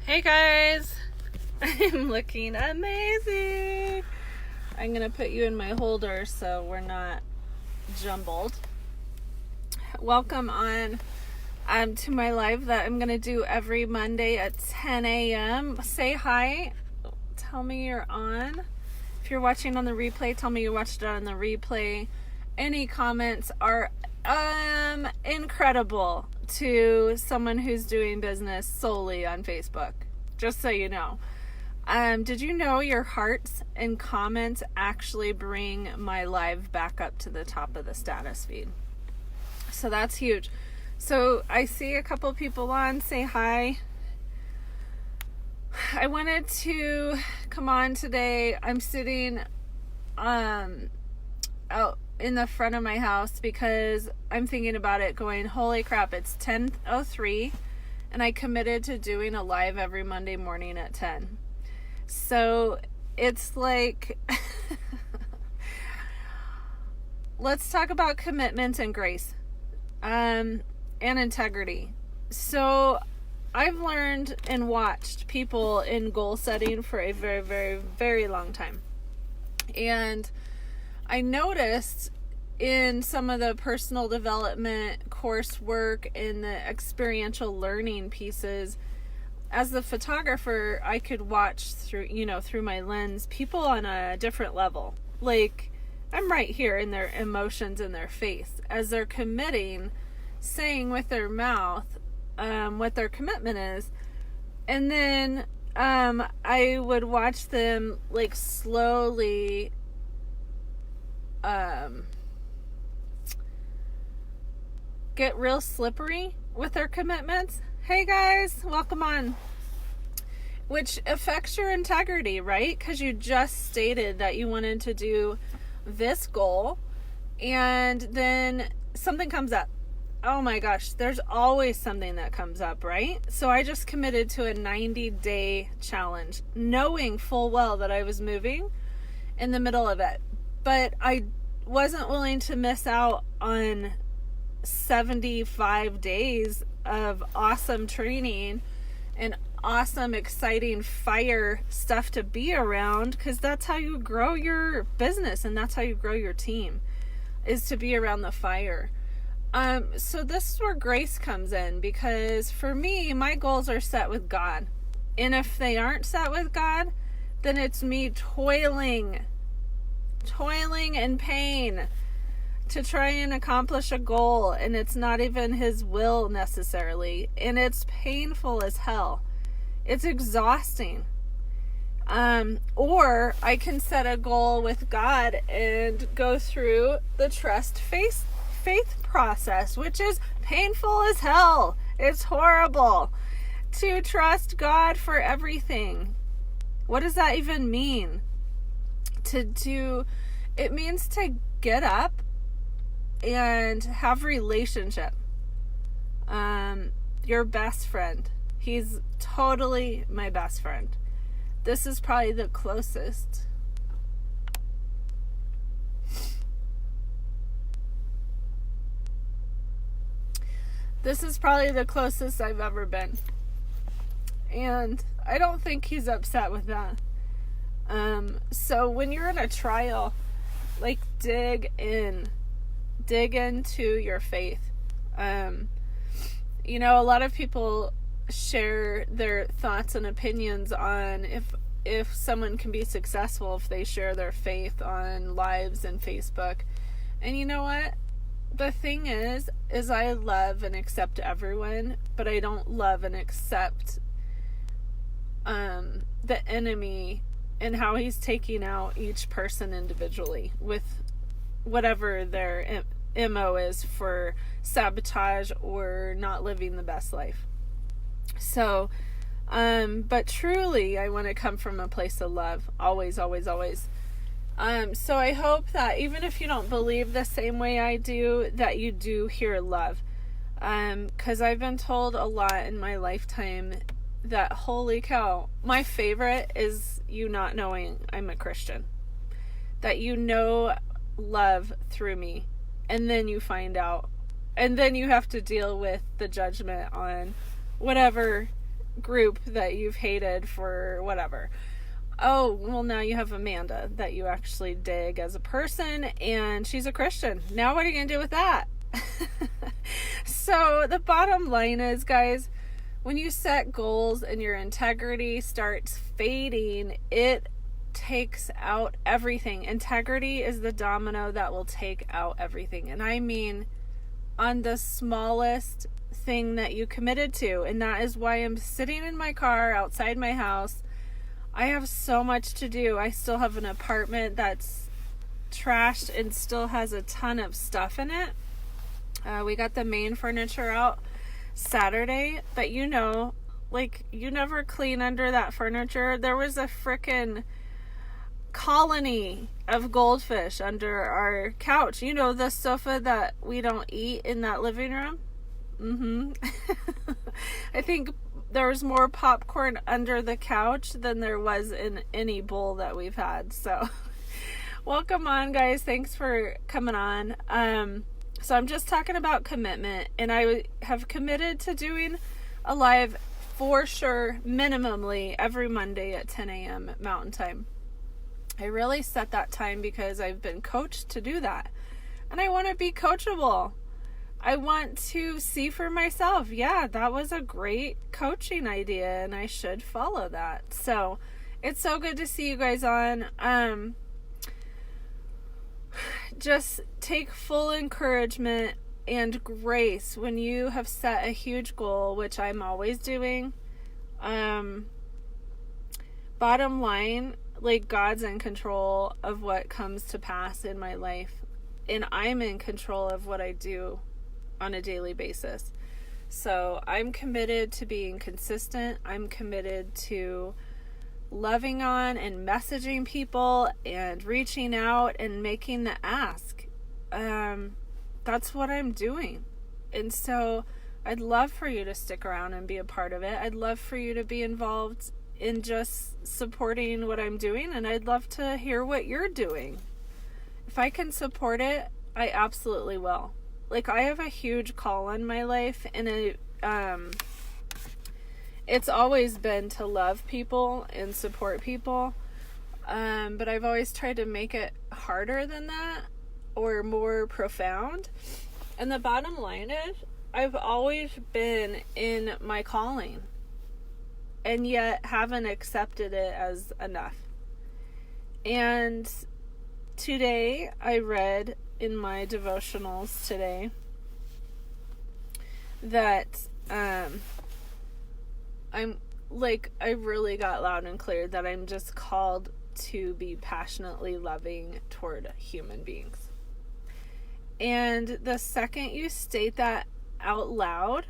Hey guys, I'm looking amazing. I'm gonna put you in my holder so we're not jumbled. Welcome on to my live that I'm gonna do every Monday at 10 a.m. Say hi. Tell me you're on. If you're watching on the replay, tell me you watched it on the replay. Any comments are incredible to someone who's doing business solely on Facebook. Just so you know. Did you know your hearts and comments actually bring my live back up to the top of the status feed? So that's huge. So I see a couple people on. Say hi. I wanted to come on today. I'm sitting out in the front of my house because I'm thinking about it going, holy crap, it's 10:03 and I committed to doing a live every Monday morning at 10. So it's like, let's talk about commitment and grace and integrity. So I've learned and watched people in goal setting for a very, very, very long time. And I noticed in some of the personal development coursework and the experiential learning pieces, as the photographer, I could watch through my lens, people on a different level. Like, I'm right here in their emotions in their face as they're committing, saying with their mouth what their commitment is. And then I would watch them like slowly get real slippery with their commitments. Hey guys, welcome on. Which affects your integrity, right? Because you just stated that you wanted to do this goal and then something comes up. Oh my gosh, there's always something that comes up, right? So I just committed to a 90-day challenge, knowing full well that I was moving in the middle of it. But I wasn't willing to miss out on 75 days of awesome training and awesome, exciting fire stuff to be around, because that's how you grow your business and that's how you grow your team, is to be around the fire. So this is where grace comes in, because for me, my goals are set with God. And if they aren't set with God, then it's me toiling in pain to try and accomplish a goal, and it's not even His will necessarily, and it's painful as hell. It's exhausting. Or I can set a goal with God and go through the trust faith process, which is painful as hell. It's horrible to trust God for everything. What does that even mean? It means to get up and have relationship. Your best friend. He's totally my best friend. This is probably the closest. This is probably the closest I've ever been. And I don't think he's upset with that. So when you're in a trial, like dig into your faith. A lot of people share their thoughts and opinions on if someone can be successful if they share their faith on lives and Facebook. And you know what? The thing is I love and accept everyone, but I don't love and accept the enemy and how he's taking out each person individually with whatever their MO is for sabotage or not living the best life. So, but truly, I want to come from a place of love. Always, always, always. So I hope that even if you don't believe the same way I do, that you do hear love. 'Cause I've been told a lot in my lifetime that, holy cow, my favorite is you not knowing I'm a Christian. That you know love through me, and then you find out, and then you have to deal with the judgment on whatever group that you've hated for whatever. Oh, well, now you have Amanda that you actually dig as a person, and she's a Christian. Now what are you going to do with that? So the bottom line is, guys, when you set goals and your integrity starts fading, it takes out everything. Integrity is the domino that will take out everything. And I mean on the smallest thing that you committed to. And that is why I'm sitting in my car outside my house. I have so much to do. I still have an apartment that's trashed and still has a ton of stuff in it. We got the main furniture out Saturday, but you never clean under that furniture. There was a frickin' colony of goldfish under our couch. The sofa that we don't eat in that living room? I think there was more popcorn under the couch than there was in any bowl that we've had. So welcome on, guys. Thanks for coming on. So I'm just talking about commitment, and I have committed to doing a live for sure, minimally every Monday at 10 a.m. Mountain Time. I really set that time because I've been coached to do that, and I want to be coachable. I want to see for myself, yeah, that was a great coaching idea, and I should follow that. So it's so good to see you guys on. Just take full encouragement and grace when you have set a huge goal, which I'm always doing. Bottom line, God's in control of what comes to pass in my life, and I'm in control of what I do on a daily basis. So I'm committed to being consistent. I'm committed to loving on and messaging people and reaching out and making the ask. That's what I'm doing. And so I'd love for you to stick around and be a part of it. I'd love for you to be involved in just supporting what I'm doing, and I'd love to hear what you're doing. If I can support it, I absolutely will. I have a huge call on my life, and it's always been to love people and support people, but I've always tried to make it harder than that or more profound. And the bottom line is, I've always been in my calling and yet haven't accepted it as enough. And today I read in my devotionals today that I really got loud and clear that I'm just called to be passionately loving toward human beings. And the second you state that out loud,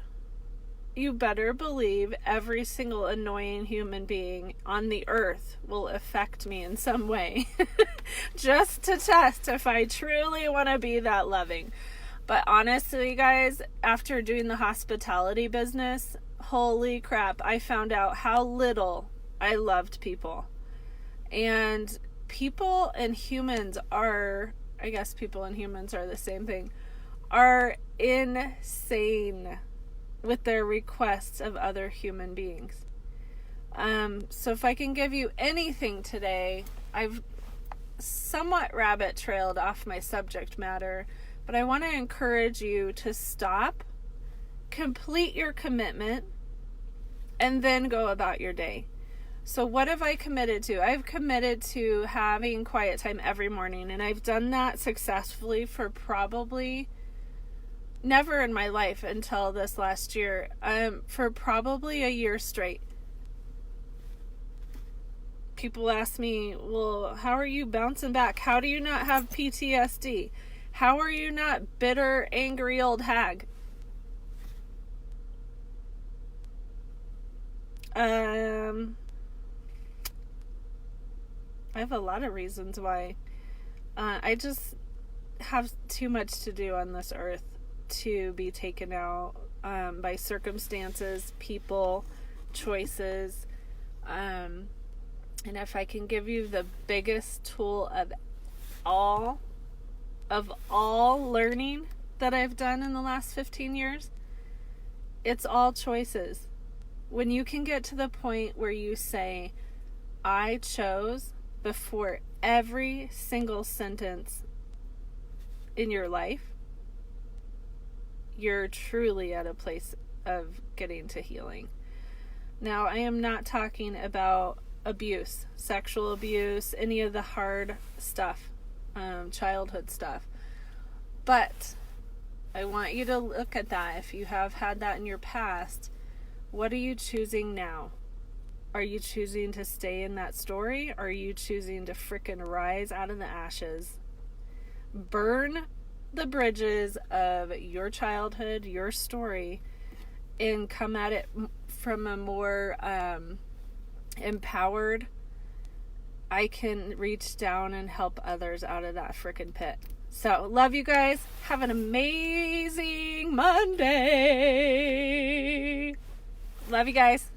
you better believe every single annoying human being on the earth will affect me in some way just to test if I truly want to be that loving. But honestly, guys, after doing the hospitality business, holy crap, I found out how little I loved people. And people and humans are, I guess people and humans are the same thing, are insane with their requests of other human beings. So if I can give you anything today, I've somewhat rabbit trailed off my subject matter, but I want to encourage you to stop, complete your commitment, and then go about your day. So what have I committed to? I've committed to having quiet time every morning, and I've done that successfully for probably never in my life until this last year, for probably a year straight. People ask me, well, how are you bouncing back? How do you not have PTSD? How are you not bitter, angry old hag? I have a lot of reasons why. I just have too much to do on this earth to be taken out by circumstances, people, choices. And if I can give you the biggest tool of all learning that I've done in the last 15 years, it's all choices. When you can get to the point where you say, I chose before every single sentence in your life, you're truly at a place of getting to healing. Now, I am not talking about abuse, sexual abuse, any of the hard stuff, childhood stuff. But I want you to look at that. If you have had that in your past, what are you choosing now? Are you choosing to stay in that story? Or are you choosing to frickin' rise out of the ashes? Burn the bridges of your childhood, your story, and come at it from a more empowered, I can reach down and help others out of that frickin' pit. So, love you guys. Have an amazing Monday. Love you guys.